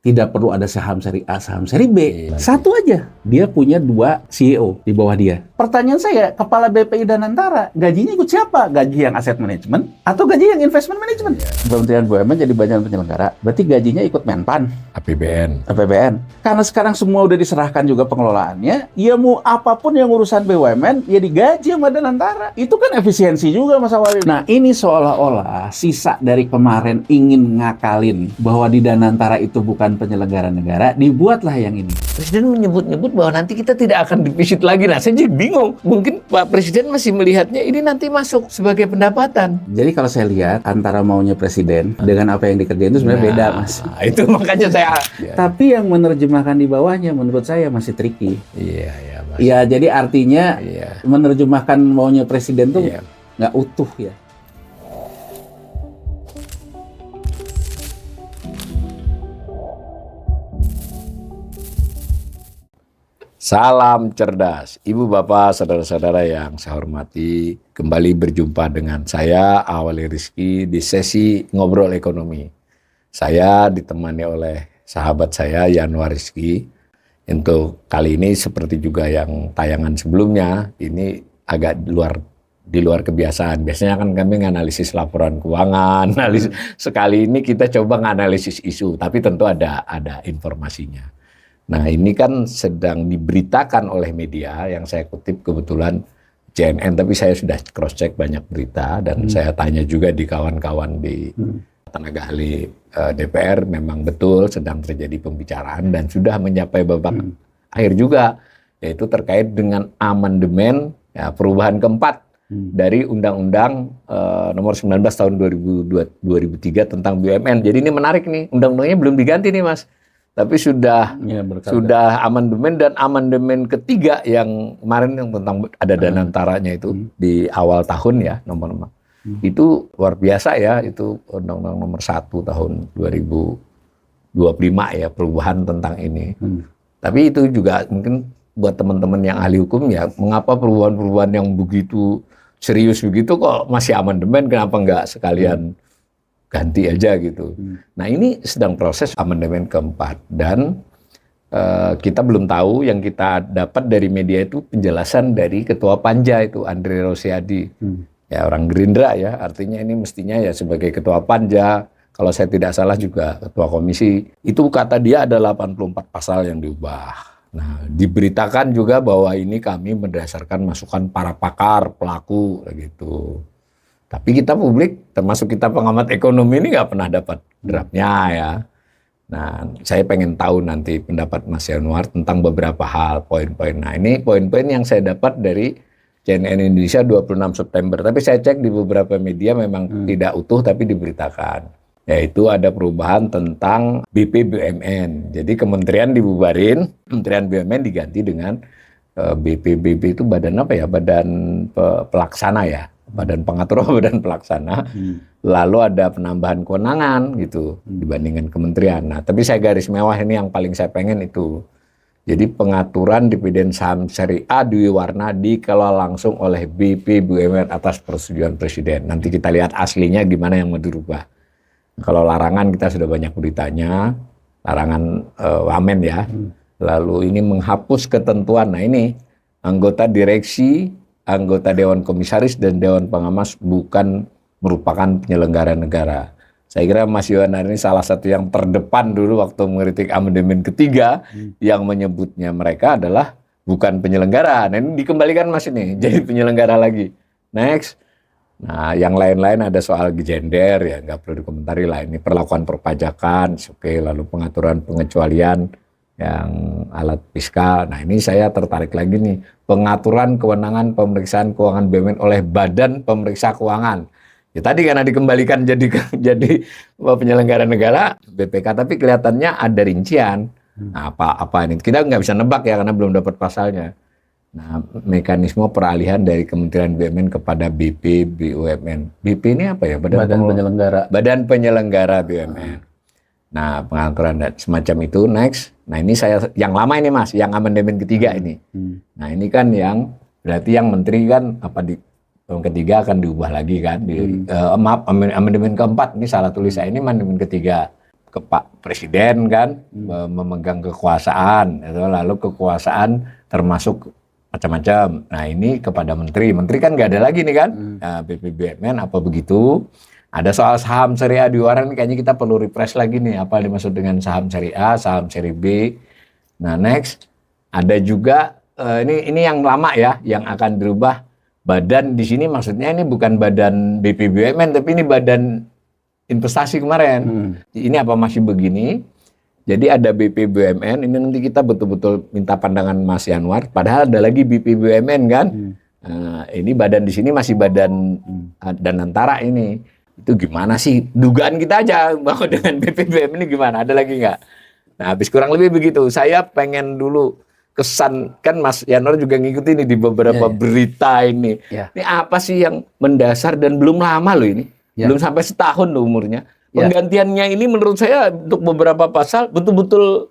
Tidak perlu ada saham seri A, saham seri B. Iya. Satu aja. Dia punya 2 CEO di bawah dia. Pertanyaan saya, kepala BPI Danantara, gajinya ikut siapa? Gaji yang aset manajemen atau gaji yang investment management? Kementerian BUMN jadi badan penyelenggara, berarti gajinya ikut Menpan, APBN. Karena sekarang semua udah diserahkan juga pengelolaannya, ya mau apapun yang urusan BUMN, ya digaji sama Danantara. Itu kan efisiensi juga, Mas Awali. Nah, ini seolah-olah sisa dari kemarin ingin ngakalin bahwa di Danantara itu bukan penyelenggara negara, dibuatlah yang ini. Presiden menyebut-nyebut bahwa nanti kita tidak akan defisit lagi. Nah, saya jadi bingung. Mungkin Pak Presiden masih melihatnya ini nanti masuk sebagai pendapatan. Jadi kalau saya lihat antara maunya Presiden dengan apa yang dikerjain itu sebenarnya beda, Mas. Itu makanya saya... Tapi yang menerjemahkan di bawahnya menurut saya masih tricky. Iya, Mas. Ya, jadi artinya menerjemahkan maunya Presiden tuh nggak utuh ya. Salam cerdas, Ibu Bapak, saudara-saudara yang saya hormati. Kembali berjumpa dengan saya, Awali Rizky, di sesi Ngobrol Ekonomi. Saya ditemani oleh sahabat saya, Yanwar Rizky. Untuk kali ini, seperti juga yang tayangan sebelumnya, ini agak di luar kebiasaan. Biasanya kan kami nganalisis laporan keuangan, sekali ini kita coba nganalisis isu, tapi tentu ada informasinya. Nah, ini kan sedang diberitakan oleh media yang saya kutip kebetulan CNN, tapi saya sudah cross-check banyak berita dan saya tanya juga di kawan-kawan di tenaga ahli DPR, memang betul sedang terjadi pembicaraan dan sudah mencapai babak akhir juga, yaitu terkait dengan amandemen perubahan keempat dari Undang-Undang nomor 19 tahun 2003 tentang BUMN. Jadi ini menarik nih, undang-undangnya belum diganti nih, Mas. Tapi sudah amandemen dan amandemen ketiga yang kemarin yang tentang ada Danantaranya itu di awal tahun ya, nomor itu luar biasa ya, itu Undang-Undang nomor 1 tahun 2025 ya, perubahan tentang ini. Tapi itu juga mungkin buat teman-teman yang ahli hukum ya, mengapa perubahan-perubahan yang begitu serius begitu kok masih amandemen, kenapa nggak sekalian ganti aja gitu. Nah, ini sedang proses amandemen keempat dan kita belum tahu. Yang kita dapat dari media itu penjelasan dari Ketua Panja itu Andre Rosiadi, ya orang Gerindra ya, artinya ini mestinya ya sebagai Ketua Panja, kalau saya tidak salah juga Ketua Komisi, itu kata dia ada 84 pasal yang diubah. Nah, diberitakan juga bahwa ini kami berdasarkan masukan para pakar, pelaku gitu. Tapi kita publik, termasuk kita pengamat ekonomi ini nggak pernah dapat draftnya ya. Nah, saya pengen tahu nanti pendapat Mas Yanwar tentang beberapa hal, poin-poin. Nah, ini poin-poin yang saya dapat dari CNN Indonesia 26 September. Tapi saya cek di beberapa media memang tidak utuh tapi diberitakan. Yaitu ada perubahan tentang BPBUMN. Jadi kementerian dibubarin, Kementerian BUMN diganti dengan BPBB itu badan apa ya? Badan pelaksana ya. Badan pengatur, badan pelaksana, lalu ada penambahan kewenangan gitu dibandingkan kementerian. Nah, tapi saya garis mewah ini yang paling saya pengen itu. Jadi pengaturan dividen saham seri A Dwi Warna dikelola langsung oleh BPBUMN atas persetujuan Presiden. Nanti kita lihat aslinya gimana yang mau dirubah. Kalau larangan kita sudah banyak beritanya, larangan wamen ya. Lalu ini menghapus ketentuan. Nah, ini anggota direksi, anggota Dewan Komisaris dan Dewan Pengawas bukan merupakan penyelenggara negara. Saya kira Mas Yohanar ini salah satu yang terdepan dulu waktu mengkritik amandemen ketiga yang menyebutnya mereka adalah bukan penyelenggara. Nah, ini dikembalikan Mas ini jadi penyelenggara lagi. Next. Nah, yang lain-lain ada soal gender ya, nggak perlu dikomentari lah. Ini perlakuan perpajakan, oke, lalu pengaturan pengecualian yang alat fiskal. Nah, ini saya tertarik lagi nih, pengaturan kewenangan pemeriksaan keuangan BUMN oleh Badan Pemeriksa Keuangan. Ya tadi karena dikembalikan jadi penyelenggara negara BPK, tapi kelihatannya ada rincian. Nah, apa ini? Kita nggak bisa nebak ya karena belum dapat pasalnya. Nah, mekanisme peralihan dari Kementerian BUMN kepada BP BUMN. BP ini apa ya? Badan Penyelenggara BUMN. Nah, pengaturan dan semacam itu. Next. Nah, ini saya yang lama ini Mas, yang amandemen ketiga ini. Nah, ini kan yang berarti yang menteri kan apa di ketiga akan diubah lagi kan. Maaf, amandemen keempat, ini salah tulis saya, ini amandemen ketiga. ke Pak Presiden kan, memegang kekuasaan, itu lalu kekuasaan termasuk macam-macam. Nah ini kepada menteri kan nggak ada lagi nih kan, nah, BPBUMN apa begitu. Ada soal saham seri A di luar ini kayaknya kita perlu refresh lagi nih, apa yang dimaksud dengan saham seri A, saham seri B. Nah next, ada juga ini yang lama ya, yang akan dirubah. Badan di sini maksudnya ini bukan badan BPBUMN, tapi ini badan investasi kemarin. Ini apa masih begini? Jadi ada BPBUMN, ini nanti kita betul-betul minta pandangan Mas Yanwar. Padahal ada lagi BPBUMN kan. Nah, ini badan di sini masih badan Danantara ini. Itu gimana sih? Dugaan kita aja bahwa dengan BPBUMN ini gimana? Ada lagi nggak? Nah, habis kurang lebih begitu. Saya pengen dulu kesan, kan Mas Yanwar juga ngikutin ini di beberapa berita ini. Ini apa sih yang mendasar dan belum lama loh ini? Belum sampai setahun loh umurnya. Penggantiannya ini menurut saya untuk beberapa pasal betul-betul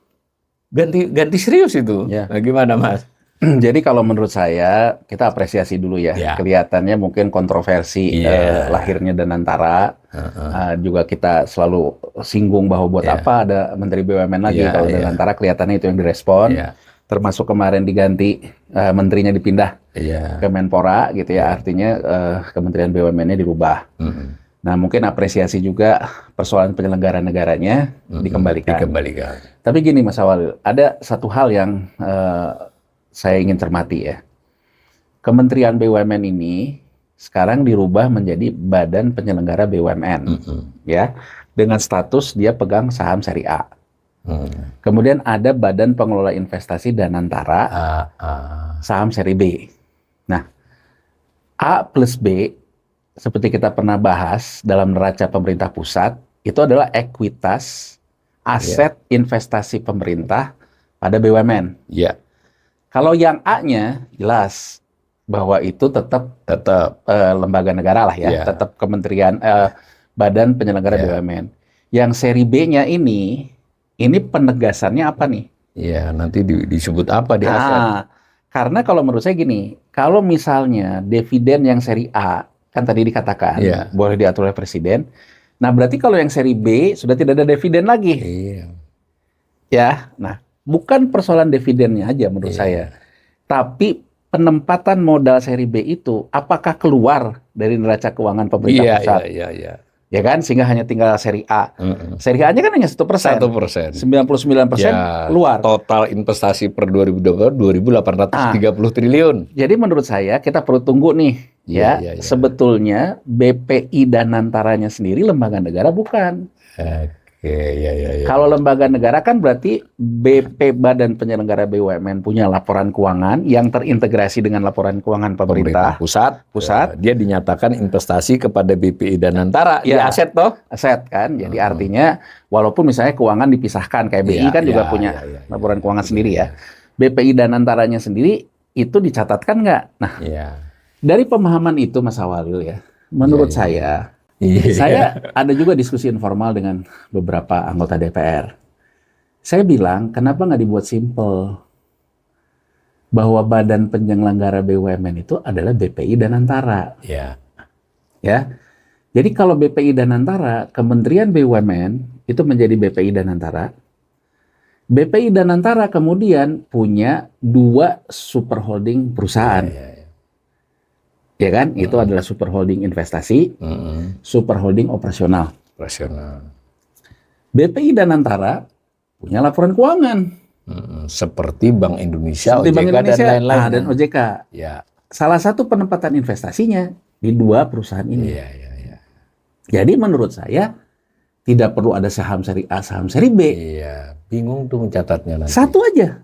ganti serius itu. Nah, gimana Mas? Jadi kalau menurut saya kita apresiasi dulu ya. Kelihatannya mungkin kontroversi lahirnya Danantara. Juga kita selalu singgung bahwa buat apa ada Menteri BUMN lagi kalau Danantara, kelihatannya itu yang direspon. Termasuk kemarin diganti menterinya dipindah ke Menpora gitu ya. Artinya Kementerian BUMN-nya dirubah. Nah, mungkin apresiasi juga persoalan penyelenggara negaranya dikembalikan. Tapi gini Mas Awalil, ada satu hal yang saya ingin cermati ya. Kementerian BUMN ini sekarang dirubah menjadi Badan Penyelenggara BUMN, ya, dengan status dia pegang saham seri A. Kemudian ada Badan Pengelola Investasi Danantara, saham seri B. Nah, A plus B seperti kita pernah bahas dalam neraca pemerintah pusat, itu adalah ekuitas aset investasi pemerintah pada BUMN. Kalau yang A-nya jelas bahwa itu tetap lembaga negara lah ya, tetap kementerian Badan Penyelenggara BUMN. Yang seri B-nya ini penegasannya apa nih? Nanti disebut apa di aset? Karena kalau menurut saya gini, kalau misalnya dividen yang seri A kan tadi dikatakan boleh diatur oleh presiden. Nah, berarti kalau yang seri B sudah tidak ada dividen lagi. Ya, nah bukan persoalan dividennya aja menurut saya, tapi penempatan modal seri B itu apakah keluar dari neraca keuangan pemerintah pusat? Ya kan, sehingga hanya tinggal seri A. Seri A-nya kan hanya 1%. 99% keluar. Total investasi per 2022 2.830 triliun. Jadi menurut saya kita perlu tunggu nih. Sebetulnya BPI Danantaranya sendiri lembaga negara bukan. Kalau lembaga negara kan berarti BP Badan Penyelenggara BUMN punya laporan keuangan yang terintegrasi dengan laporan keuangan pemerintah pusat. Dia dinyatakan investasi kepada BPI Danantara. Aset toh? Aset kan. Jadi artinya walaupun misalnya keuangan dipisahkan kayak BI kan juga punya laporan keuangan sendiri ya. BPI Danantaranya sendiri itu dicatatkan nggak? Nah, dari pemahaman itu Mas Awalil ya, menurut saya ada juga diskusi informal dengan beberapa anggota DPR. Saya bilang, kenapa nggak dibuat simple? Bahwa Badan Penyelenggara BUMN itu adalah BPI Danantara. Ya. Jadi kalau BPI Danantara, Kementerian BUMN itu menjadi BPI Danantara. BPI Danantara kemudian punya 2 super holding perusahaan. Ya kan, itu adalah super holding investasi, super holding operasional. BPI Danantara punya laporan keuangan. Seperti Bank Indonesia, seperti OJK, Bank Indonesia dan lain-lain. Dan OJK. Salah satu penempatan investasinya di 2 perusahaan ini. Jadi menurut saya tidak perlu ada saham seri A, saham seri B. Bingung tuh mencatatnya nanti. Satu aja.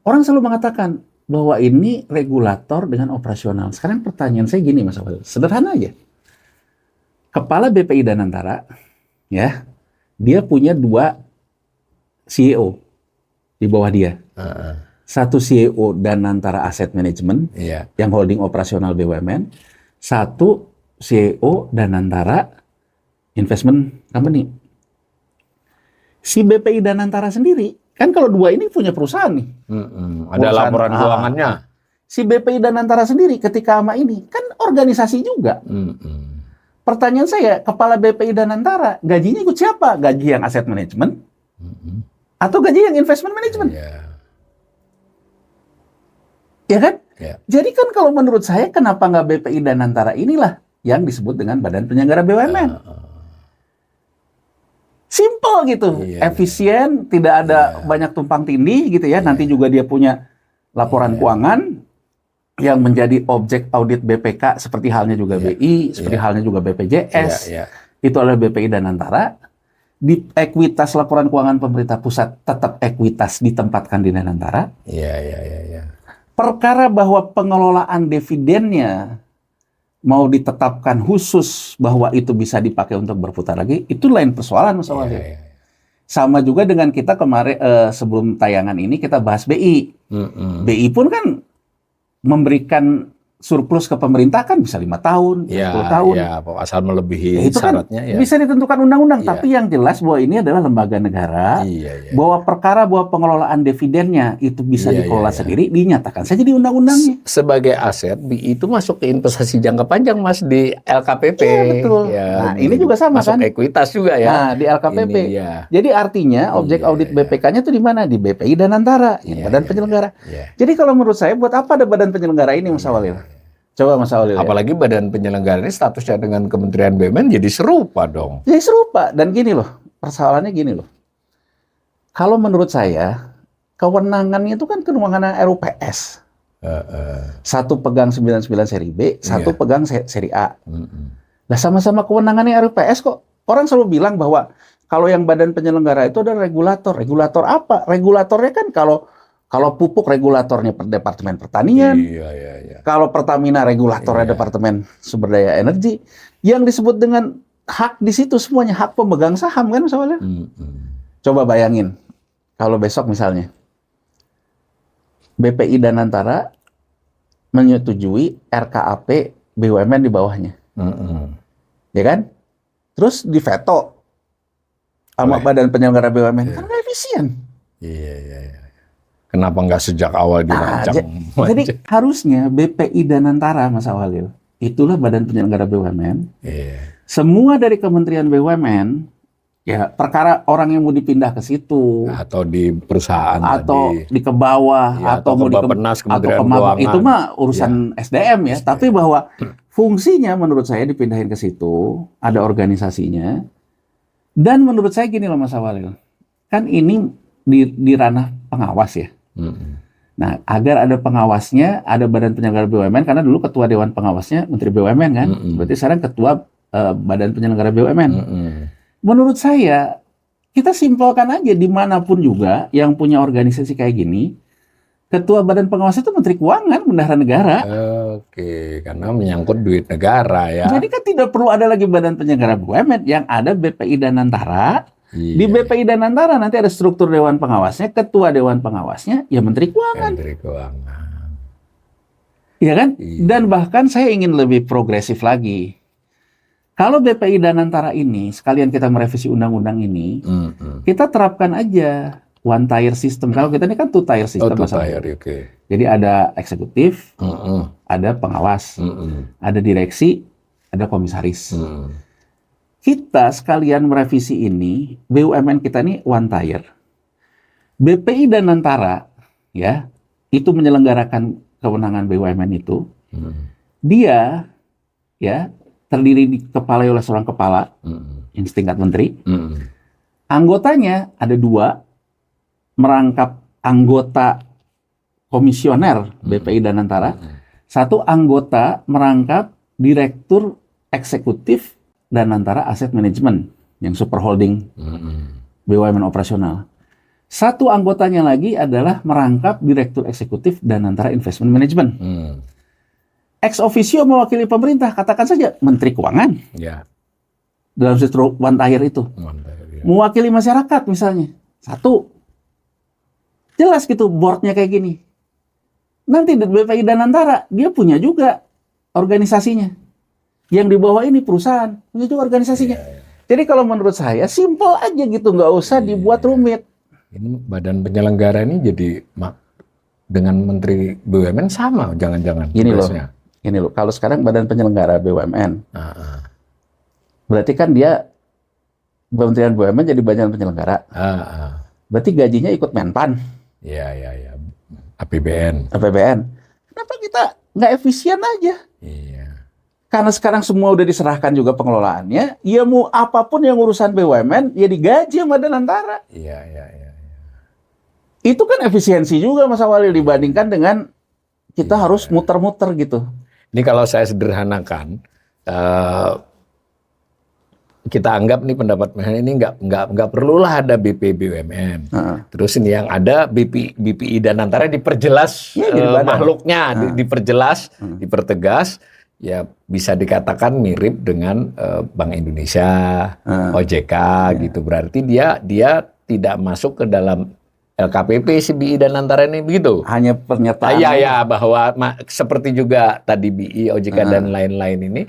Orang selalu mengatakan bahwa ini regulator dengan operasional. Sekarang pertanyaan saya gini Mas Awal, sederhana aja. Kepala BPI Danantara, ya, dia punya 2 CEO di bawah dia. Satu CEO Danantara Asset Management, yang holding operasional BUMN. Satu CEO Danantara Investment Company. Si BPI Danantara sendiri, kan kalau 2 ini punya perusahaan nih. Ada laporan keuangannya. Si BPI Danantara sendiri ketika sama ini, kan organisasi juga. Pertanyaan saya, kepala BPI Danantara, gajinya ikut siapa? Gaji yang aset manajemen atau gaji yang investment management? Ya kan? Jadi kan kalau menurut saya, kenapa nggak BPI Danantara inilah yang disebut dengan Badan Penyelenggara BUMN? Simple gitu, efisien, tidak ada banyak tumpang tindih gitu ya. Nanti juga dia punya laporan keuangan yang menjadi objek audit BPK, seperti halnya juga BI, seperti halnya juga BPJS. Itu adalah BPI Danantara. Di ekuitas laporan keuangan pemerintah pusat tetap ekuitas ditempatkan di Danantara. Perkara bahwa pengelolaan dividennya mau ditetapkan khusus bahwa itu bisa dipakai untuk berputar lagi, itu lain persoalan Mas Awalil. Sama juga dengan kita kemarin sebelum tayangan ini kita bahas BI. BI pun kan memberikan surplus ke pemerintah kan bisa 5 tahun, 10 tahun. Asal melebihi itu syaratnya. Kan bisa ditentukan undang-undang. Tapi yang jelas bahwa ini adalah lembaga negara, bahwa perkara bahwa pengelolaan dividennya itu bisa dikelola sendiri, dinyatakan saja di undang-undangnya. Sebagai aset, BI itu masuk ke investasi jangka panjang, Mas, di LKPP. Iya, betul. Nah, ini juga sama masuk kan? Masuk ekuitas juga ya. Nah, di LKPP. Jadi artinya objek audit BPK-nya itu di mana? Di BPI Danantara, Badan Penyelenggara. Jadi kalau menurut saya, buat apa ada badan penyelenggara ini, Mas Awalil? Coba Mas Awalil. Apalagi badan penyelenggara ini statusnya dengan Kementerian BUMN jadi serupa dong. Jadi serupa. Dan gini loh, persoalannya gini loh. Kalau menurut saya, kewenangannya itu kan kewenangan RUPS. Satu pegang 99 seri B, satu pegang seri A. Nah, sama-sama kewenangannya RUPS kok. Orang selalu bilang bahwa kalau yang badan penyelenggara itu adalah regulator. Regulator apa? Regulatornya kan kalau pupuk regulatornya Departemen Pertanian, kalau Pertamina regulatornya Departemen Sumber Daya Energi, yang disebut dengan hak di situ semuanya hak pemegang saham kan misalnya. Coba bayangin, kalau besok misalnya BPI Danantara menyetujui RKAP BUMN di bawahnya, ya kan? Terus diveto sama Badan Penyelenggara BUMN, kan nggak efisien. Kenapa nggak sejak awal dirancang? Jadi harusnya BPI Danantara, Mas Awalil, itulah Badan Penyelenggara BUMN. Semua dari Kementerian BUMN, ya perkara orang yang mau dipindah ke situ, atau di perusahaan, atau di ke bawah, atau mau di Bappenas, Kementerian Keuangan, Keuangan, itu mah urusan SDM ya. Tapi bahwa fungsinya menurut saya dipindahin ke situ, ada organisasinya. Dan menurut saya gini loh Mas Awalil, kan ini di ranah pengawas ya. Nah, agar ada pengawasnya, ada Badan Penyelenggara BUMN, karena dulu ketua Dewan Pengawasnya Menteri BUMN kan, berarti sekarang ketua Badan Penyelenggara BUMN. Menurut saya, kita simpelkan aja dimanapun juga yang punya organisasi kayak gini, ketua Badan Pengawas itu Menteri Keuangan, bendahara negara. Karena menyangkut duit negara ya. Jadi kan tidak perlu ada lagi Badan Penyelenggara BUMN, yang ada BPI Danantara. Di BPI Danantara nanti ada struktur Dewan Pengawasnya, ketua Dewan Pengawasnya, ya Menteri Keuangan. Menteri Keuangan. Iya kan? Dan bahkan saya ingin lebih progresif lagi. Kalau BPI Danantara ini, sekalian kita merevisi undang-undang ini, kita terapkan aja one tier system. Kalau kita ini kan two tier system. Jadi ada eksekutif, ada pengawas, ada direksi, ada komisaris. Kita sekalian merevisi ini, BUMN kita ini one tier. BPI Danantara, ya, itu menyelenggarakan kewenangan BUMN itu. Dia, ya, terdiri dikepalai oleh seorang kepala, yang setingkat menteri. Anggotanya ada 2, merangkap anggota komisioner BPI Danantara. 1 anggota merangkap direktur eksekutif Danantara Asset Management, yang super holding BUMN operasional. 1 anggotanya lagi adalah merangkap direktur eksekutif Danantara Investment Management. Ex officio mewakili pemerintah, katakan saja Menteri Keuangan. Dalam struktur one tier itu. Mewakili masyarakat misalnya. 1. Jelas gitu, boardnya kayak gini. Nanti di BPI Danantara, dia punya juga organisasinya. Yang di bawah ini perusahaan, punya juga organisasinya. Jadi kalau menurut saya, simple aja gitu, nggak usah dibuat rumit. Ini badan penyelenggara ini jadi dengan Menteri BUMN sama, jangan-jangan. Ini loh, kalau sekarang Badan Penyelenggara BUMN, Berarti kan dia Kementerian BUMN jadi badan penyelenggara. Berarti gajinya ikut Menpan. Iya. APBN. Kenapa kita nggak efisien aja? Iya. Karena sekarang semua udah diserahkan juga pengelolaannya, ya mau apapun yang urusan BUMN, ya digaji sama Badan Antara. Iya. Itu kan efisiensi juga Mas Awalil dibandingkan dengan kita harus muter-muter gitu. Ini kalau saya sederhanakan, kita anggap nih pendapat ini nggak perlulah ada BP BUMN. Terus ini yang ada BPI dan Antara diperjelas makhluknya, diperjelas, dipertegas. Ya bisa dikatakan mirip dengan Bank Indonesia, OJK gitu. Berarti dia tidak masuk ke dalam LKPP si BI dan Antara ini begitu. Hanya pernyataan. Iya bahwa seperti juga tadi BI, OJK dan lain-lain ini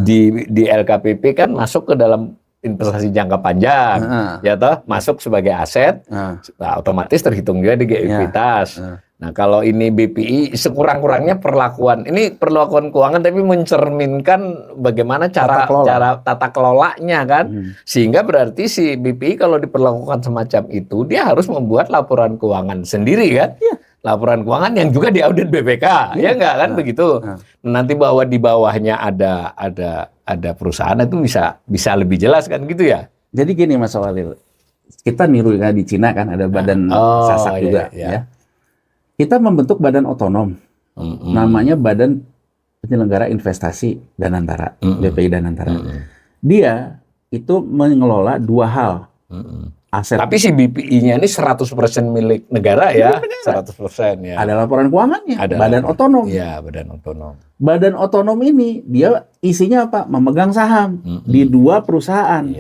di LKPP kan masuk ke dalam investasi jangka panjang, ya toh masuk sebagai aset, nah, otomatis terhitung juga di ekuitas. Nah kalau ini BPI sekurang-kurangnya perlakuan keuangan tapi mencerminkan bagaimana tata kelolanya kan, sehingga berarti si BPI kalau diperlakukan semacam itu dia harus membuat laporan keuangan sendiri kan, laporan keuangan yang juga diaudit BPK, ya enggak kan begitu. Nanti bahwa di bawahnya ada perusahaan itu bisa lebih jelas kan gitu ya. Jadi gini Mas Awalil, kita niru ya di Cina kan ada badan sasak juga ya. Kita membentuk badan otonom, namanya Badan Penyelenggara Investasi dan Antara, BPI dan Antara. Dia itu mengelola dua hal, aset. Tapi si BPI-nya ini 100% milik negara ya, 100% ya. Ada laporan keuangannya, badan otonom. Iya, badan otonom. Badan otonom ini dia isinya apa? Memegang saham di dua perusahaan.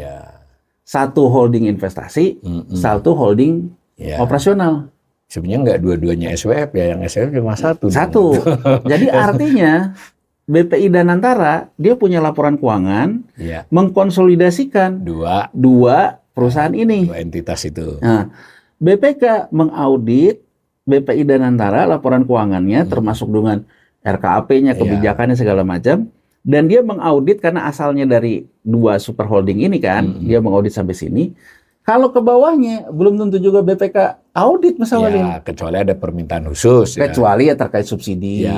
Satu holding investasi, satu holding operasional. Sebenarnya nggak dua-duanya SWF ya, yang SWF cuma satu. Jadi artinya BPI dan Antara dia punya laporan keuangan, mengkonsolidasikan dua perusahaan ini. Dua entitas itu. Nah, BPK mengaudit BPI dan Antara laporan keuangannya termasuk dengan RKAP-nya, kebijakannya segala macam, dan dia mengaudit karena asalnya dari dua super holding ini kan, dia mengaudit sampai sini. Kalau ke bawahnya belum tentu juga BPK audit masalahnya. Ya, kecuali ada permintaan khusus. Kecuali ya terkait subsidi,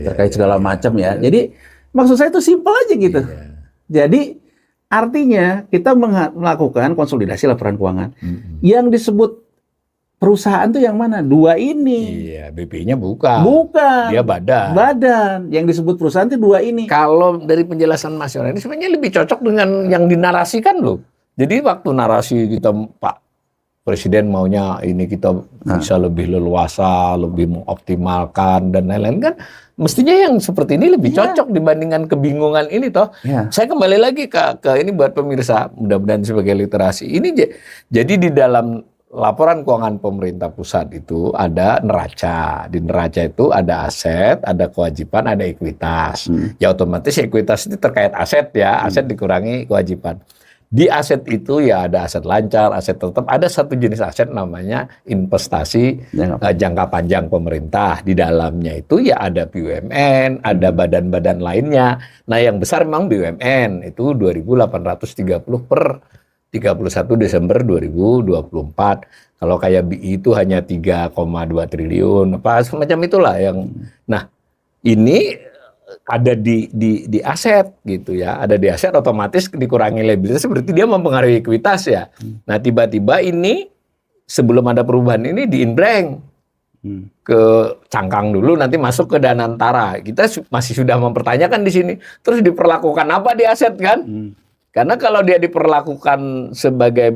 terkait segala macam ya. Jadi maksud saya itu simpel aja gitu. Jadi artinya kita melakukan konsolidasi laporan keuangan. Yang disebut perusahaan tuh yang mana? Dua ini. Iya, BPI-nya bukan. Dia badan. Yang disebut perusahaan itu dua ini. Kalau dari penjelasan Mas Yonan ini sebenarnya lebih cocok dengan yang dinarasikan loh. Jadi waktu narasi kita Pak Presiden maunya ini kita bisa lebih leluasa, lebih mengoptimalkan dan lain-lain kan mestinya yang seperti ini lebih cocok dibandingkan kebingungan ini toh. Saya kembali lagi ke ini buat pemirsa, mudah-mudahan sebagai literasi. Ini jadi di dalam laporan keuangan pemerintah pusat itu ada neraca. Di neraca itu ada aset, ada kewajiban, ada ekuitas. Ya otomatis ekuitas itu terkait aset ya, aset dikurangi kewajiban. Di aset itu ya ada aset lancar, aset tetap, ada satu jenis aset namanya investasi jangka panjang pemerintah. Di dalamnya itu ya ada BUMN, ada badan-badan lainnya. Nah yang besar memang BUMN, itu 2.830 per 31 Desember 2024. Kalau kayak BI itu hanya 3,2 triliun, apa semacam itulah yang. Nah ini ada di aset gitu ya, ada di aset otomatis dikurangi liabilitas berarti dia mempengaruhi ekuitas ya. Nah tiba-tiba ini sebelum ada perubahan ini di-inbrank ke cangkang dulu, nanti masuk ke Dana Antara. Kita masih sudah mempertanyakan di sini, terus diperlakukan apa di aset kan? Karena kalau dia diperlakukan sebagai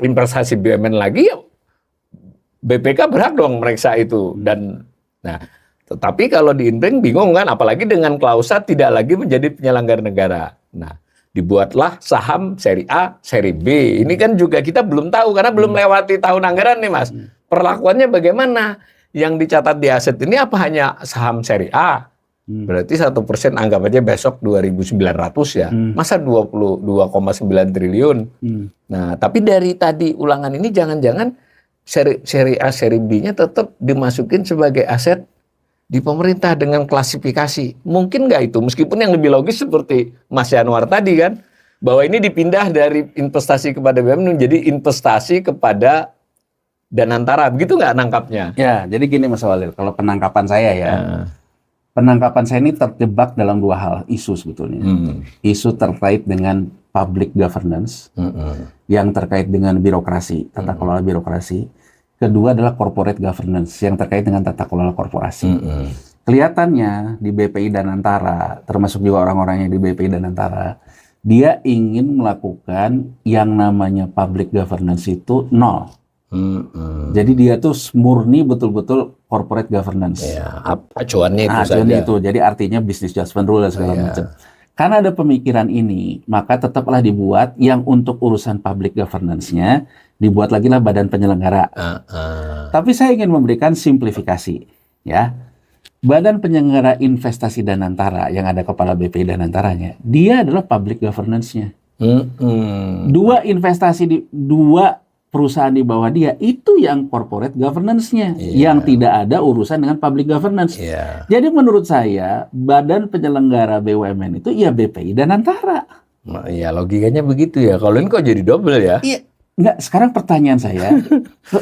investasi BUMN lagi ya BPK berhak dong meriksa itu dan tetapi kalau di inbrank bingung kan, apalagi dengan klausa tidak lagi menjadi penyelenggara negara. Nah, dibuatlah saham seri A, seri B. Ini kan juga kita belum tahu karena belum lewati tahun anggaran nih Mas. Perlakuannya bagaimana? Yang dicatat di aset ini apa hanya saham seri A? Berarti 1% anggap aja besok 2.900 ya. Masa 22,9 triliun? Nah, tapi dari tadi ulangan ini jangan-jangan seri A, seri B-nya tetap dimasukin sebagai aset di pemerintah dengan klasifikasi. Mungkin nggak itu? Meskipun yang lebih logis seperti Mas Yanwar tadi kan, bahwa ini dipindah dari investasi kepada BUMN menjadi investasi kepada Danantara, begitu nggak nangkapnya? Ya, jadi gini Mas Walil, kalau penangkapan saya ya, penangkapan saya ini terjebak dalam dua hal isu sebetulnya. Isu terkait dengan public governance, yang terkait dengan birokrasi, tata kelola birokrasi. Kedua adalah corporate governance, yang terkait dengan tata kelola korporasi. Kelihatannya di BPI Danantara, termasuk juga orang-orangnya di BPI Danantara, dia ingin melakukan yang namanya public governance itu nol. Jadi dia tuh murni betul-betul corporate governance. Ya, acuannya itu saja. Acuannya itu, jadi artinya business judgment rule dan segala macam. Karena ada pemikiran ini, maka tetaplah dibuat yang untuk urusan public governance-nya, dibuat lagi lah badan penyelenggara. Tapi saya ingin memberikan simplifikasi, ya. Badan penyelenggara investasi Danantara yang ada kepala BPI Danantaranya, dia adalah public governance-nya. Dua perusahaan di bawah dia itu yang corporate governance-nya, yang tidak ada urusan dengan public governance. Jadi menurut saya badan penyelenggara BUMN itu ya BPI Danantara. Ya logikanya begitu ya. Kalau ini kok jadi double ya? Iya, enggak. Sekarang pertanyaan saya,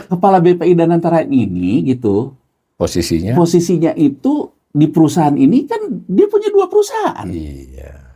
kepala BPI Danantara ini gitu. Posisinya itu di perusahaan ini kan dia punya dua perusahaan. Iya.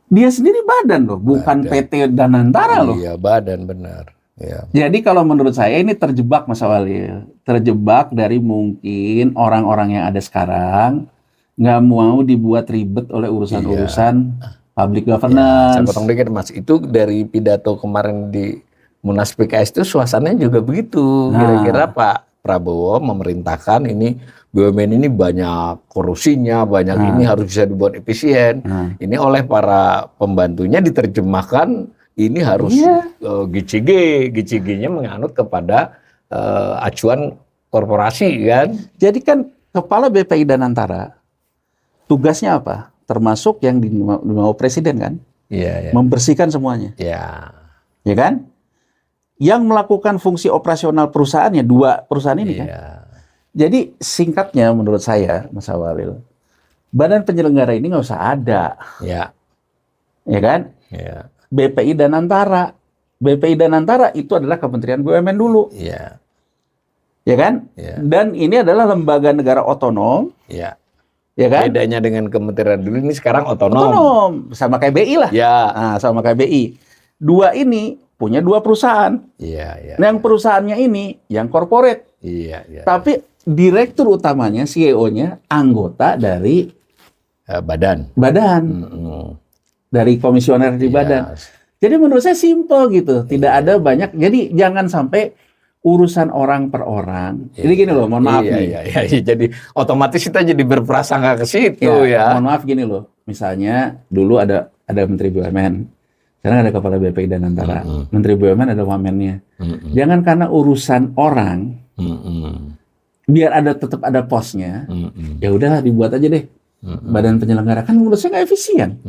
Dia sendiri badan loh, bukan PT Danantara loh. Iya, badan benar. Ya. Jadi kalau menurut saya ini terjebak Mas Walil. Terjebak dari mungkin orang-orang yang ada sekarang nggak mau dibuat ribet oleh urusan-urusan public governance. Saya potong dikit Mas, itu dari pidato kemarin di Munas PKS itu suasananya juga begitu. Kira-kira Pak Prabowo memerintahkan ini BUMN ini banyak korupsinya, banyak ini harus bisa dibuat efisien. Ini oleh para pembantunya diterjemahkan ini harus GCG-nya menganut kepada acuan korporasi kan. Jadi kan kepala BPI Danantara tugasnya apa? Termasuk yang dimau presiden kan? Membersihkan semuanya. Ya kan? Yang melakukan fungsi operasional perusahaannya dua perusahaan ini kan. Jadi singkatnya menurut saya Mas Walil, badan penyelenggara ini nggak usah ada. Ya kan? BPI Danantara. BPI Danantara itu adalah Kementerian BUMN dulu. Ya kan? Dan ini adalah lembaga negara otonom. Ya kan? Bedanya dengan kementerian dulu ini sekarang otonom. Otonom sama kayak BI lah. Nah, sama kayak BI. Dua ini punya dua perusahaan. Yang perusahaannya ini yang corporate. Tapi direktur utamanya, CEO-nya anggota dari badan. Dari komisioner di badan. Jadi menurut saya simpel gitu. Tidak ada banyak. Jadi jangan sampai urusan orang per orang. Jadi gini loh, mohon maaf nih. Jadi otomatis kita jadi berprasangka ke situ ya. Mohon maaf gini loh. Misalnya dulu ada Menteri BUMN. Sekarang ada Kepala BPI Danantara. Menteri BUMN ada wamennya. Jangan karena urusan orang, biar tetap ada posnya, ya udahlah dibuat aja deh. Badan penyelenggara kan menurut saya nggak efisien.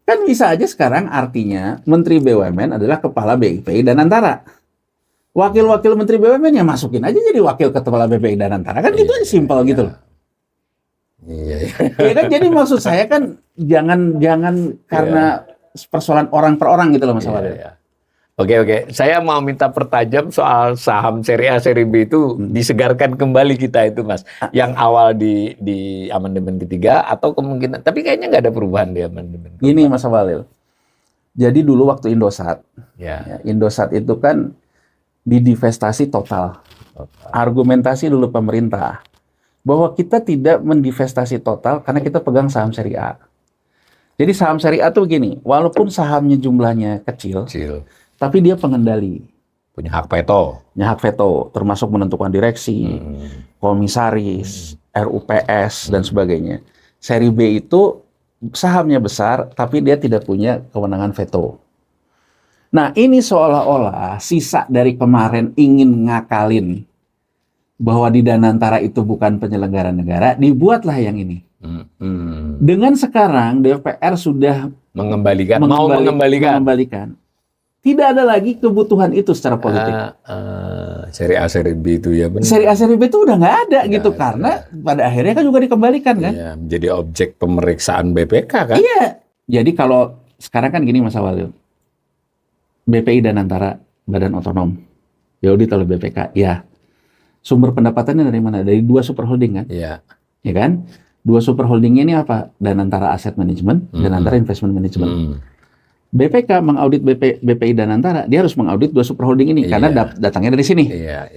Kan bisa aja sekarang artinya Menteri BUMN adalah Kepala BPI Danantara. Wakil-wakil Menteri BUMN ya masukin aja jadi wakil Kepala BPI Danantara. Kan gitu aja simpel gitu loh. Ya kan, jadi maksud saya kan jangan karena persoalan orang per orang gitu loh Mas Walil. Oke. Saya mau minta pertajam soal saham seri A, seri B itu disegarkan kembali kita itu Mas. Yang awal di amandemen ketiga atau kemungkinan, tapi kayaknya nggak ada perubahan di amandemen. Gini Mas Walil. Jadi dulu waktu Indosat, Indosat itu kan didivestasi total. Argumentasi dulu pemerintah bahwa kita tidak mendivestasi total karena kita pegang saham seri A. Jadi saham seri A tuh begini, walaupun sahamnya jumlahnya kecil, tapi dia pengendali. Punya hak veto. Punya hak veto, termasuk menentukan direksi, komisaris, RUPS, dan sebagainya. Seri B itu sahamnya besar, tapi dia tidak punya kewenangan veto. Nah, ini seolah-olah sisa dari kemarin ingin ngakalin bahwa di Danantara itu bukan penyelenggara negara, dibuatlah yang ini. Dengan sekarang DPR sudah mau mengembalikan. Tidak ada lagi kebutuhan itu secara politik. Seri A, seri B itu ya benar. Seri A, seri B itu udah nggak ada gitu karena pada akhirnya kan juga dikembalikan kan. Iya, menjadi objek pemeriksaan BPK kan. Iya. Jadi kalau sekarang kan gini Mas Awalil, BPI dan antara badan otonom, diaudit oleh BPK, ya sumber pendapatannya dari mana? Dari dua super holding kan? Iya. Ya kan? Dua super holdingnya ini apa? Danantara Asset Management, Danantara Investment Management. BPK mengaudit BPI Danantara, dia harus mengaudit dua super holding ini karena datangnya dari sini. Iya.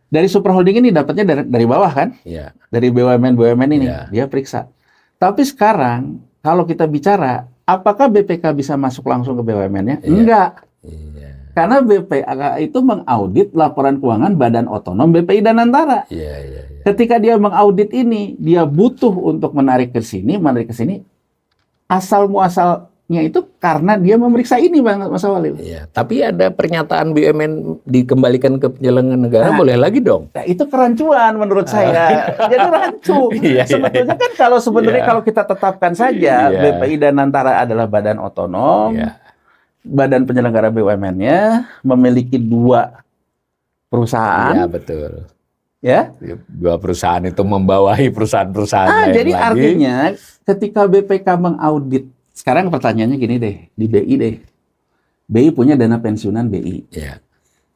Dari super holding ini dapatnya dari bawah kan? Iya. Dari BUMN ini, dia periksa. Tapi sekarang kalau kita bicara, apakah BPK bisa masuk langsung ke BUMN-nya? Enggak. Iya. Karena BPK itu mengaudit laporan keuangan badan otonom BPI Danantara. Iya. Ketika dia mengaudit ini, dia butuh untuk menarik ke sini, asal muasalnya itu karena dia memeriksa ini, Bang Mas Awalil. Iya, tapi ada pernyataan BUMN dikembalikan ke penyelenggara negara, boleh lagi dong. Nah, itu kerancuan menurut saya. Jadi rancu. Sebetulnya kan kalau kita tetapkan saja BPI Danantara adalah badan otonom, badan penyelenggara BUMN-nya memiliki dua perusahaan. Iya, betul. Ya, dua perusahaan itu membawahi perusahaan-perusahaan lain jadi lagi. artinya ketika BPK mengaudit, sekarang pertanyaannya gini deh, di BI deh. BI punya dana pensiunan BI. Iya.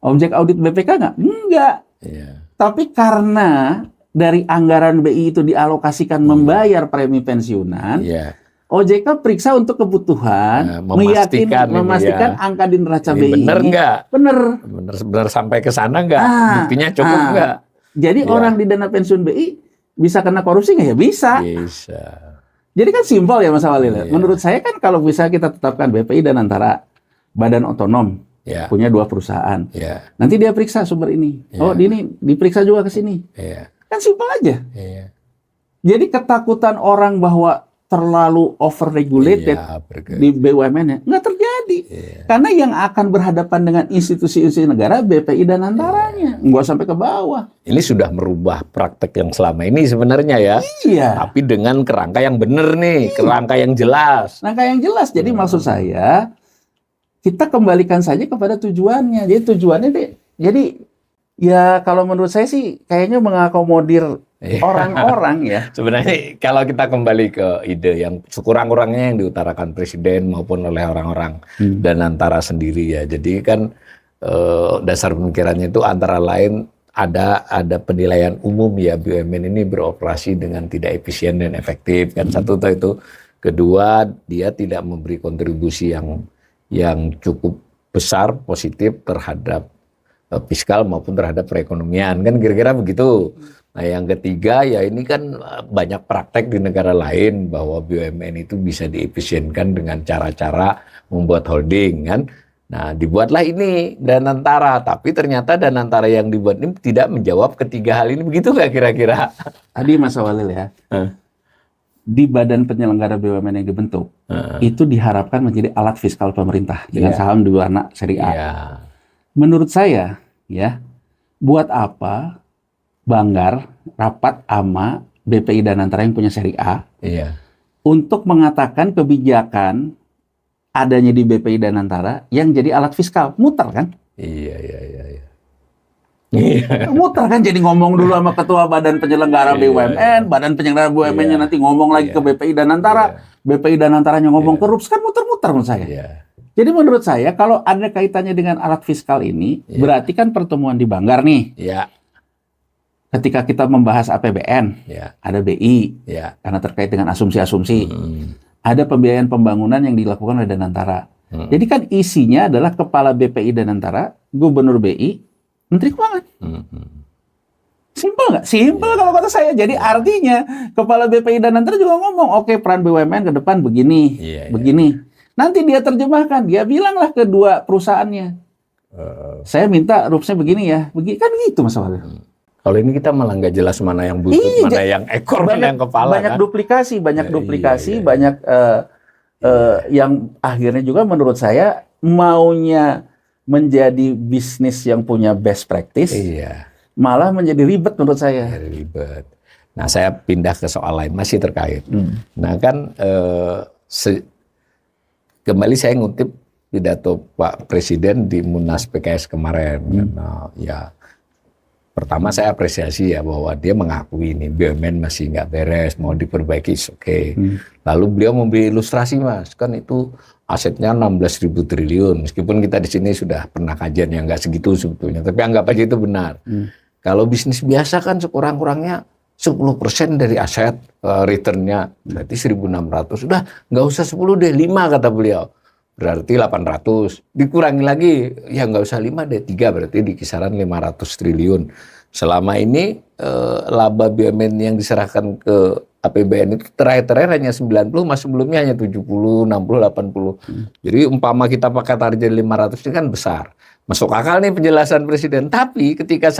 Objek audit BPK nggak? Enggak. Iya. Tapi karena dari anggaran BI itu dialokasikan membayar premi pensiunan, OJK periksa untuk kebutuhan, memastikan angka di neraca BI bener ini nggak? Bener sampai ke sana nggak? Buktinya cukup nggak? Jadi orang di dana pensiun BI bisa kena korupsi nggak ya? Bisa. Jadi kan simpel ya Mas Awalil. Menurut saya kan kalau bisa kita tetapkan BPI dan antara badan otonom punya dua perusahaan. Nanti dia periksa sumber ini. Oh, ini diperiksa juga ke sini. Kan simpel aja. Jadi ketakutan orang bahwa terlalu overregulated di BUMN-nya nggak terjadi. Karena yang akan berhadapan dengan institusi-institusi negara BPI dan antaranya, nggak sampai ke bawah. Ini sudah merubah praktek yang selama ini sebenarnya ya. Tapi dengan kerangka yang benar nih, kerangka yang jelas. Kerangka yang jelas. Jadi maksud saya kita kembalikan saja kepada tujuannya. Jadi tujuannya jadi ya kalau menurut saya sih kayaknya mengakomodir orang-orang ya. Sebenarnya kalau kita kembali ke ide yang sekurang-kurangnya yang diutarakan Presiden maupun oleh orang-orang dan antara sendiri ya. Jadi kan dasar pemikirannya itu antara lain ada penilaian umum ya BUMN ini beroperasi dengan tidak efisien dan efektif kan satu itu. Kedua dia tidak memberi kontribusi yang cukup besar positif terhadap fiskal maupun terhadap perekonomian kan kira-kira begitu. Nah yang ketiga ya ini kan banyak praktek di negara lain bahwa BUMN itu bisa diefisienkan dengan cara-cara membuat holding kan. Nah dibuatlah ini Danantara, tapi ternyata Danantara yang dibuat ini tidak menjawab ketiga hal ini, begitu nggak kira-kira? Tadi Mas Awalil ya, di badan penyelenggara BUMN yang dibentuk, itu diharapkan menjadi alat fiskal pemerintah dengan saham berwarna seri A. Menurut saya ya, buat apa Banggar rapat sama BPI Danantara yang punya seri A untuk mengatakan kebijakan adanya di BPI Danantara yang jadi alat fiskal, muter kan? Muter kan, jadi ngomong dulu sama ketua badan penyelenggara BUMN, badan penyelenggara BUMN-nya nanti ngomong lagi ke BPI Danantara, BPI Danantaranya ngomong korupsi, kan muter-muter menurut saya. Jadi menurut saya kalau ada kaitannya dengan alat fiskal ini, berarti kan pertemuan di Banggar nih. Ketika kita membahas APBN, ada BI, karena terkait dengan asumsi-asumsi. Ada pembiayaan pembangunan yang dilakukan oleh Danantara. Jadi kan isinya adalah Kepala BPI Danantara, Gubernur BI, Menteri Keuangan. Simpel nggak? Simpel kalau kata saya. Jadi artinya Kepala BPI Danantara juga ngomong, oke peran BUMN ke depan begini, begini. Nanti dia terjemahkan, dia bilanglah ke dua perusahaannya. Saya minta rupsnya begini ya, kan gitu Mas Awalil. Kalau ini kita malah nggak jelas mana yang butut, mana yang ekor, mana yang kepala. Banyak duplikasi, banyak yang akhirnya juga menurut saya maunya menjadi bisnis yang punya best practice, malah menjadi ribet menurut saya. Ribet. Nah saya pindah ke soal lain, masih terkait. Nah kan kembali saya ngutip pidato Pak Presiden di Munas PKS kemarin. Nah ya. Pertama saya apresiasi ya bahwa dia mengakui ini BUMN masih nggak beres, mau diperbaiki, oke. Lalu beliau memberi ilustrasi Mas, kan itu asetnya 16.000 triliun. Meskipun kita di sini sudah pernah kajian yang nggak segitu sebetulnya, tapi anggap aja itu benar. Kalau bisnis biasa kan sekurang-kurangnya 10% dari aset returnnya, berarti 1.600. Sudah nggak usah 10 deh, 5 kata beliau. Berarti 800, dikurangi lagi, ya nggak usah 5 deh, 3 berarti di kisaran 500 triliun. Selama ini laba BUMN yang diserahkan ke APBN itu terakhir hanya 90, mas sebelumnya hanya 70, 60, 80. Jadi umpama kita pakai target 500 ini kan besar. Masuk akal nih penjelasan Presiden, tapi ketika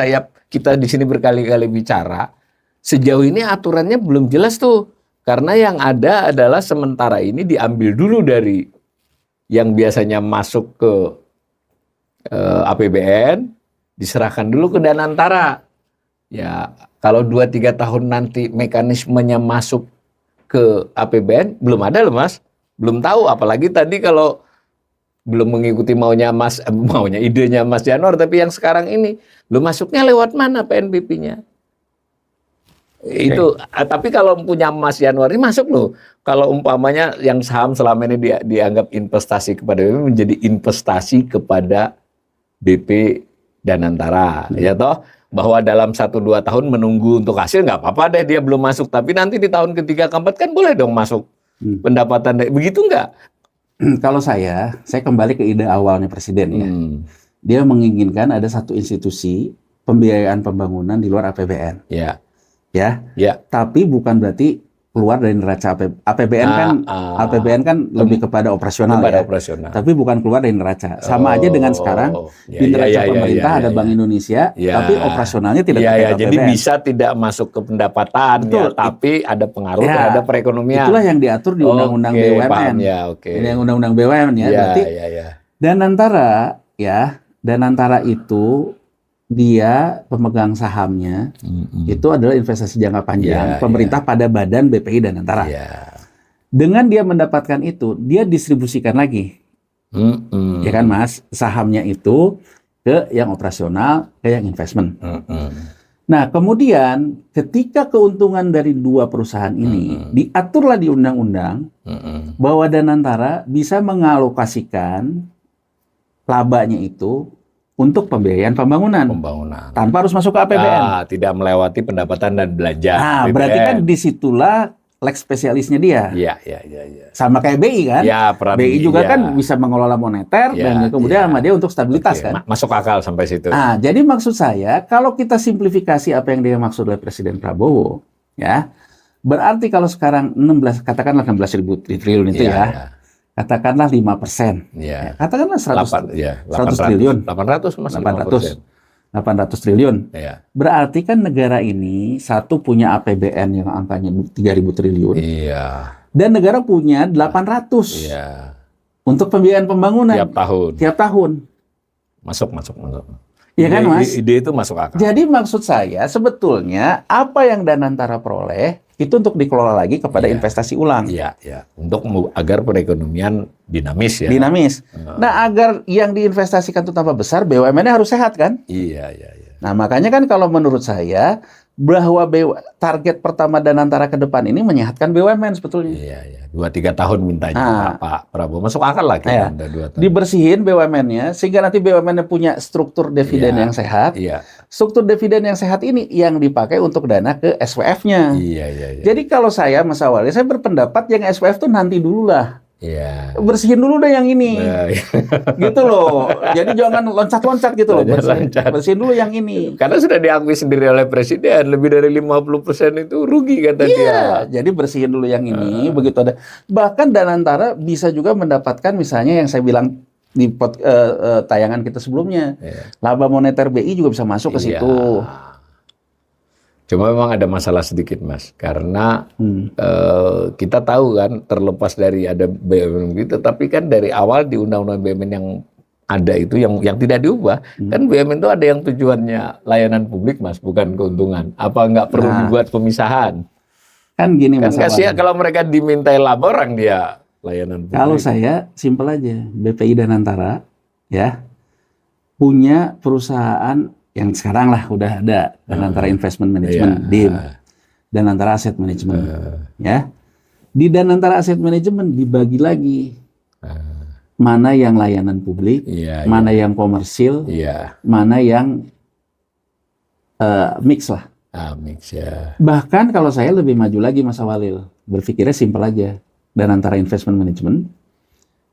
kita di sini berkali-kali bicara, sejauh ini aturannya belum jelas tuh. Karena yang ada adalah sementara ini diambil dulu dari yang biasanya masuk ke APBN, diserahkan dulu ke Danantara. Ya, kalau 2-3 tahun nanti mekanismenya masuk ke APBN, belum ada loh Mas. Belum tahu, apalagi tadi kalau belum mengikuti maunya idenya Mas Janur, tapi yang sekarang ini, lo masuknya lewat mana PNBP-nya? Itu, tapi kalau punya Mas Januari masuk loh. Kalau umpamanya yang saham selama ini dianggap investasi kepada BP menjadi investasi kepada BP Danantara, ya toh, bahwa dalam 1-2 tahun menunggu untuk hasil nggak apa-apa deh dia belum masuk, tapi nanti di tahun ketiga keempat kan boleh dong masuk pendapatan, begitu nggak? Kalau saya kembali ke ide awalnya Presiden ya. Dia menginginkan ada satu institusi pembiayaan pembangunan di luar APBN. Ya. Tapi bukan berarti keluar dari neraca APBN kan lebih kepada operasional ya. Tapi bukan keluar dari neraca. Sama aja dengan sekarang di neraca pemerintah ada Bank Indonesia, tapi operasionalnya tidak terkait APBN. Jadi bisa tidak masuk ke pendapatan, ya, tapi ada pengaruh terhadap perekonomian. Itulah yang diatur di Undang-Undang BUMN. Ini yang Undang-Undang BUMN ya. Berarti Danantara itu dia pemegang sahamnya itu adalah investasi jangka panjang pemerintah pada badan BPI Danantara. Dengan dia mendapatkan itu, dia distribusikan lagi, ya kan Mas, sahamnya itu ke yang operasional, ke yang investment. Nah kemudian ketika keuntungan dari dua perusahaan ini diaturlah di undang-undang bahwa Danantara bisa mengalokasikan labanya itu untuk pembiayaan pembangunan tanpa harus masuk ke APBN. Tidak melewati pendapatan dan belanja. Nah, APBN. Berarti kan disitulah lex spesialisnya dia. Iya. Sama kayak BI kan. BI juga kan bisa mengelola moneter dan kemudian sama dia untuk stabilitas kan. Masuk akal sampai situ. Nah, jadi maksud saya kalau kita simplifikasi apa yang dia maksud oleh Presiden Prabowo, ya, berarti kalau sekarang katakanlah 16.000 triliun itu katakanlah 5%. Katakanlah 100 triliun. 800 triliun. Berarti kan negara ini satu punya APBN yang angkanya 3.000 triliun. Dan negara punya 800. Untuk pembiayaan pembangunan tiap tahun. Masuk. Iya kan Mas? Ide itu masuk akal. Jadi maksud saya sebetulnya apa yang Danantara peroleh itu untuk dikelola lagi kepada investasi ulang. Untuk agar perekonomian dinamis ya. Nah, agar yang diinvestasikan itu tambah besar, BUMN-nya harus sehat kan? Iya. Nah, makanya kan kalau menurut saya bahwa target pertama Danantara ke depan ini menyehatkan BUMN sebetulnya. 2-3 tahun mintanya Pak Prabowo. Masuk akal lah kita. Dibersihin BUMN-nya sehingga nanti BUMN-nya punya struktur dividen yang sehat. Struktur dividen yang sehat ini yang dipakai untuk dana ke SWF-nya. Jadi kalau saya Mas Awali, saya berpendapat yang SWF tuh nanti dulu lah. Bersihin dulu deh yang ini. Gitu loh. Jadi jangan loncat-loncat gitu loh. Bersihin dulu yang ini. Karena sudah diakui sendiri oleh Presiden, lebih dari 50% itu rugi kata dia. Jadi bersihin dulu yang ini, begitu ada. Bahkan Danantara bisa juga mendapatkan misalnya yang saya bilang di tayangan kita sebelumnya. Laba moneter BI juga bisa masuk ke situ. Cuma memang ada masalah sedikit Mas, karena kita tahu kan terlepas dari ada BUMN gitu, tapi kan dari awal di undang-undang BUMN yang ada itu yang tidak diubah, kan BUMN itu ada yang tujuannya layanan publik Mas, bukan keuntungan. Apa nggak perlu dibuat pemisahan? Kan gini Mas. Kan kasihan kalau mereka dimintai laba orang dia layanan publik. Kalau saya simpel aja, BPI Danantara ya punya perusahaan yang sekarang lah udah ada, Danantara Investment Management, DIM, Danantara Asset Management, ya. Di Danantara Asset Management dibagi lagi mana yang layanan publik, mana yang komersil, mana yang mix lah. Mix ya. Bahkan kalau saya lebih maju lagi Mas Awalil, berpikirnya simpel aja. Danantara Investment Management,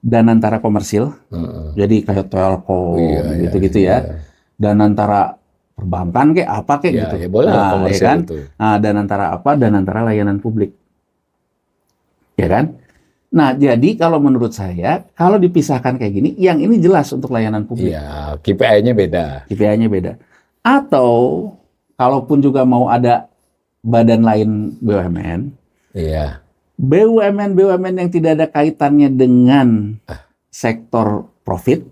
Danantara komersil, jadi kayak Telkom gitu-gitu ya. Danantara perbankan kayak apa kayak gitu. Ya boleh komersil kan? itu. Danantara apa? Danantara layanan publik. Ya kan? Nah, jadi kalau menurut saya, kalau dipisahkan kayak gini, yang ini jelas untuk layanan publik. Iya, KPI-nya beda. KPI-nya beda. Atau kalaupun juga mau ada badan lain BUMN, BUMN yang tidak ada kaitannya dengan sektor profit,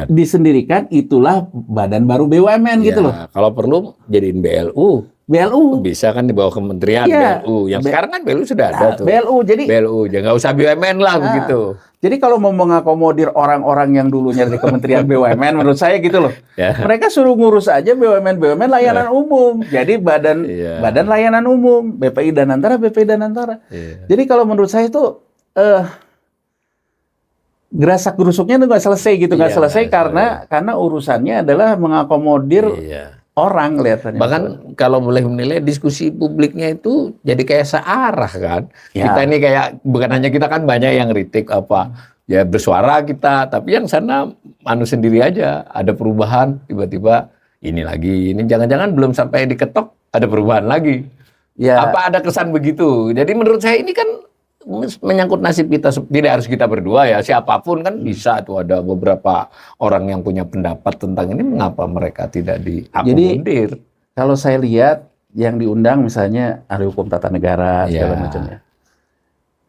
disendirikan, itulah badan baru BUMN gitu loh. Kalau perlu jadiin BLU. Bisa kan di bawah kementerian BLU. Yang sekarang kan BLU sudah ada tuh. BLU, jangan nggak usah BUMN lah begitu. Jadi kalau mau mengakomodir orang-orang yang dulunya di Kementerian BUMN, menurut saya gitu loh. Mereka suruh ngurus aja BUMN layanan umum. Jadi badan layanan umum, BPI Danantara. Jadi kalau menurut saya itu gerasak gerusuknya itu nggak selesai gitu, karena urusannya adalah mengakomodir orang kelihatannya. Bahkan kalau boleh menilai diskusi publiknya itu jadi kayak searah kan. Kita ini kayak bukan hanya kita kan banyak yang kritik ya bersuara kita, tapi yang sana sendiri aja ada perubahan tiba-tiba ini jangan-jangan belum sampai diketok ada perubahan lagi. Apa ada kesan begitu? Jadi menurut saya ini kan menyangkut nasib kita, tidak harus kita berdua ya, siapapun kan bisa tuh, ada beberapa orang yang punya pendapat tentang ini, mengapa mereka tidak diakomodir. Jadi kalau saya lihat yang diundang misalnya ahli hukum tata negara segala macamnya,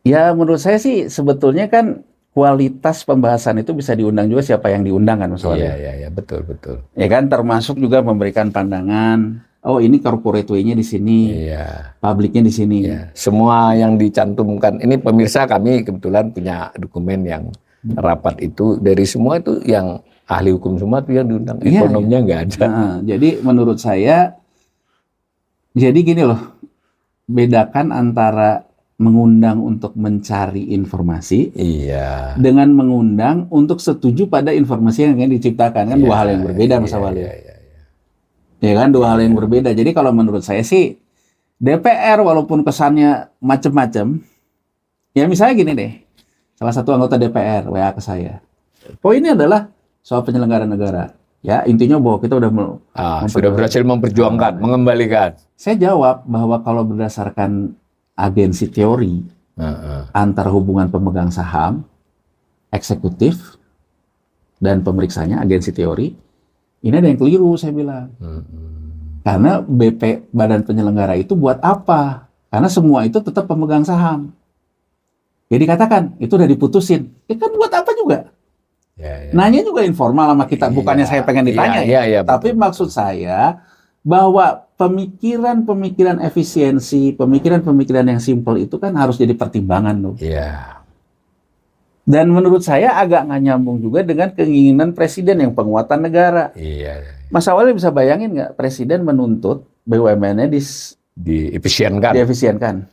ya menurut saya sih sebetulnya kan kualitas pembahasan itu bisa diundang juga siapa yang diundang kan masalahnya. Iya, betul. Ya kan, termasuk juga memberikan pandangan. Oh, ini corporate way-nya di sini, publiknya di sini. Semua yang dicantumkan, ini pemirsa kami kebetulan punya dokumen yang rapat itu, dari semua itu yang ahli hukum semua itu yang diundang, ekonominya nggak ada. Jadi menurut saya, jadi gini loh, bedakan antara mengundang untuk mencari informasi, dengan mengundang untuk setuju pada informasi yang ingin diciptakan, kan dua hal yang berbeda Mas Awalil. Ya kan, dua hal yang berbeda. Jadi kalau menurut saya sih DPR walaupun kesannya macam-macam, ya misalnya gini deh, salah satu anggota DPR WA ke saya, poinnya adalah soal penyelenggara negara. Ya intinya bahwa kita sudah berhasil memperjuangkan, mengembalikan. Saya jawab bahwa kalau berdasarkan agensi teori antara hubungan pemegang saham, eksekutif, dan pemeriksanya agensi teori, ini ada yang keliru, saya bilang. Karena Badan Penyelenggara itu buat apa? Karena semua itu tetap pemegang saham. Jadi katakan, itu udah diputusin. Kan buat apa juga? Nanya juga informal sama kita. Bukannya saya pengen ditanya. Tapi maksud saya, bahwa pemikiran-pemikiran efisiensi, pemikiran-pemikiran yang simpel itu kan harus jadi pertimbangan loh. Dan menurut saya agak nggak nyambung juga dengan keinginan presiden yang penguatan negara. Mas Awalil bisa bayangin nggak presiden menuntut BUMN-nya diefisienkan.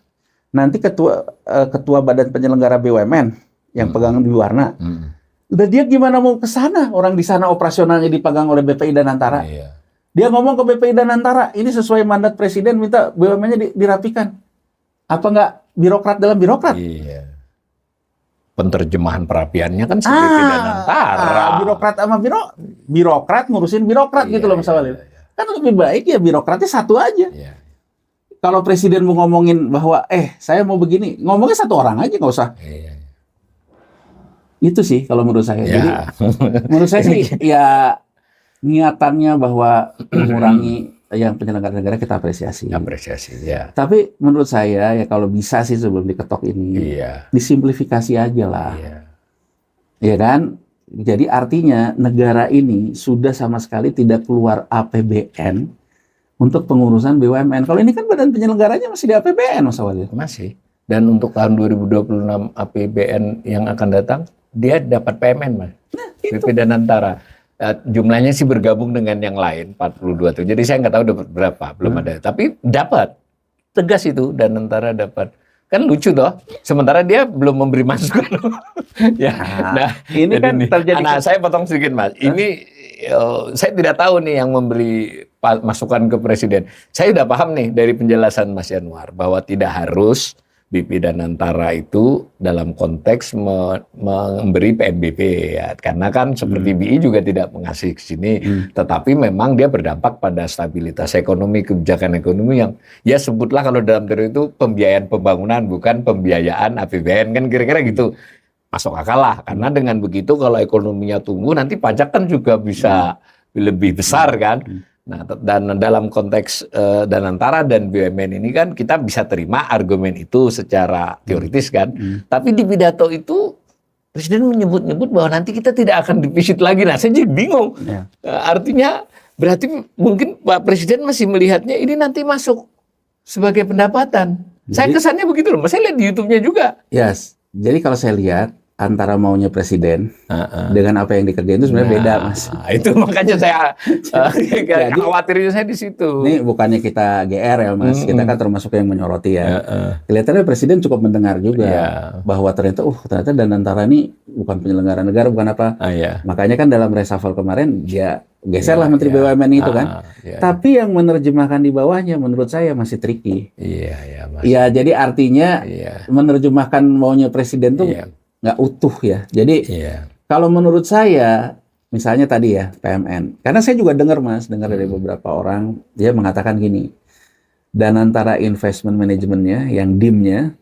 Nanti ketua badan penyelenggara BUMN yang pegang di Warna, udah dia gimana mau ke sana? Orang di sana operasionalnya dipegang oleh BPI Danantara. Dia ngomong ke BPI Danantara, ini sesuai mandat presiden minta BUMN-nya dirapikan. Apa nggak birokrat dalam birokrat? Penerjemahan perapiannya kan seperti Danantara. Birokrat sama birokrat ngurusin birokrat gitu loh Mas Awalil. Kan lebih baik ya birokratnya satu aja. Kalau presiden mau ngomongin bahwa saya mau begini, ngomongnya satu orang aja, nggak usah. Itu sih kalau menurut saya. Jadi menurut saya sih ya niatannya bahwa mengurangi yang penyelenggara negara kita apresiasi. Tapi menurut saya ya kalau bisa sih sebelum diketok ini disimplifikasi aja lah. Ya kan? Jadi artinya negara ini sudah sama sekali tidak keluar APBN untuk pengurusan BUMN. Kalau ini kan badan penyelenggaranya masih di APBN Mas Awalil. Masih. Dan untuk tahun 2026 APBN yang akan datang dia dapat PMN Mas. BP Danantara. Jumlahnya sih bergabung dengan yang lain 42 tuh. Jadi saya nggak tahu dapat berapa, belum ada. Tapi dapat tegas itu dan tentara dapat. Kan lucu toh. Sementara dia belum memberi masukan. Ya. Nah, ini kan terjadi. Saya potong sedikit Mas. Ini saya tidak tahu nih yang memberi masukan ke presiden. Saya udah paham nih dari penjelasan Mas Yanuar bahwa tidak harus BP Danantara itu dalam konteks memberi PNBP ya. Karena kan seperti BI juga tidak mengasih ke sini, tetapi memang dia berdampak pada stabilitas ekonomi, kebijakan ekonomi yang ya sebutlah kalau dalam teori itu pembiayaan pembangunan bukan pembiayaan APBN kan kira-kira gitu. Masuk akal lah, karena dengan begitu kalau ekonominya tumbuh nanti pajak kan juga bisa lebih besar kan. Nah, dan dalam konteks Danantara dan BUMN ini kan kita bisa terima argumen itu secara teoritis kan. Tapi di pidato itu Presiden menyebut-nyebut bahwa nanti kita tidak akan defisit lagi. Nah, saya jadi bingung. Artinya berarti mungkin Pak Presiden masih melihatnya ini nanti masuk sebagai pendapatan. Saya kesannya begitu loh. Saya lihat di YouTube-nya juga. Yes. Jadi kalau saya lihat antara maunya presiden dengan apa yang dikerjain itu sebenarnya beda, Mas. Itu makanya saya khawatirnya saya di situ. Ini bukannya kita GR ya, Mas. Kita kan termasuk yang menyoroti ya. Kelihatannya presiden cukup mendengar juga bahwa ternyata Danantara ini bukan penyelenggara negara, bukan apa. Makanya kan dalam reshuffle kemarin dia geserlah Menteri BUMN itu kan. Tapi yang menerjemahkan di bawahnya menurut saya masih tricky. Iya, jadi artinya menerjemahkan maunya presiden tuh nggak utuh ya. Jadi kalau menurut saya, misalnya tadi ya PMN, karena saya juga dengar dari beberapa orang dia mengatakan gini, Danantara Investment Managementnya yang DIM-nya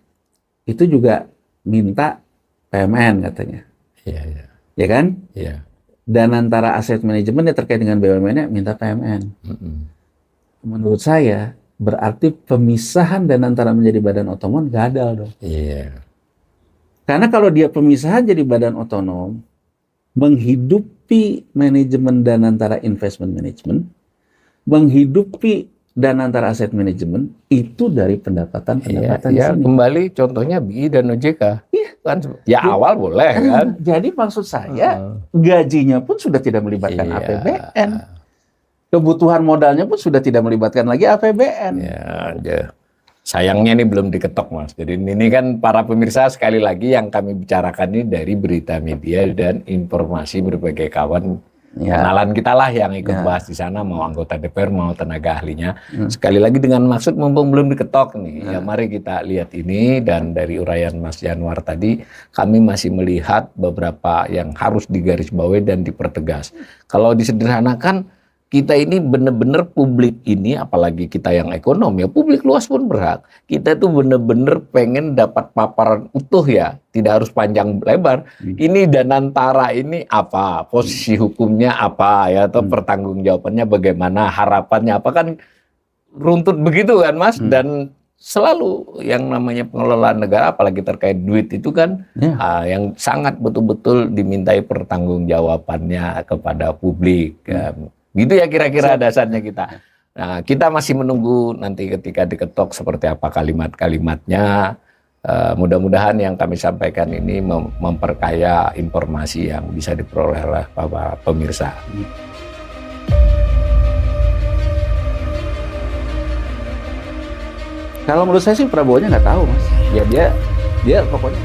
itu juga minta PMN katanya, ya kan? Danantara Asset Managementnya terkait dengan BUMN-nya minta PMN. Menurut saya berarti pemisahan Danantara menjadi badan otonom gagal dong. Karena kalau dia pemisahan jadi badan otonom, menghidupi manajemen Danantara Investment Management, menghidupi Danantara Asset Management, itu dari pendapatan di sini. Kembali contohnya BI dan OJK. Kan, awal boleh kan. Jadi maksud saya, gajinya pun sudah tidak melibatkan APBN. Kebutuhan modalnya pun sudah tidak melibatkan lagi APBN. Sayangnya ini belum diketok Mas. Jadi ini kan para pemirsa sekali lagi yang kami bicarakan ini dari berita media dan informasi berbagai kawan kenalan kita lah yang ikut bahas di sana, mau anggota DPR mau tenaga ahlinya. Sekali lagi dengan maksud mumpung belum diketok nih, mari kita lihat ini. Dan dari uraian Mas Yanuar tadi kami masih melihat beberapa yang harus digarisbawahi dan dipertegas. Kalau disederhanakan, kita ini benar-benar publik ini, apalagi kita yang ekonom ya, publik luas pun berhak. Kita itu benar-benar pengen dapat paparan utuh ya, tidak harus panjang lebar. Ini Danantara ini apa, posisi hukumnya apa ya, atau pertanggungjawabannya bagaimana, harapannya apa, kan runtut begitu kan Mas. Dan selalu yang namanya pengelolaan negara, apalagi terkait duit itu kan yang sangat betul-betul dimintai pertanggungjawabannya kepada publik. Gitu ya kira-kira dasarnya kita. Nah, kita masih menunggu nanti ketika diketok seperti apa kalimat-kalimatnya. Mudah-mudahan yang kami sampaikan ini memperkaya informasi yang bisa diperoleh oleh para pemirsa. Kalau menurut saya sih Prabowo-nya nggak tahu Mas. Ya dia pokoknya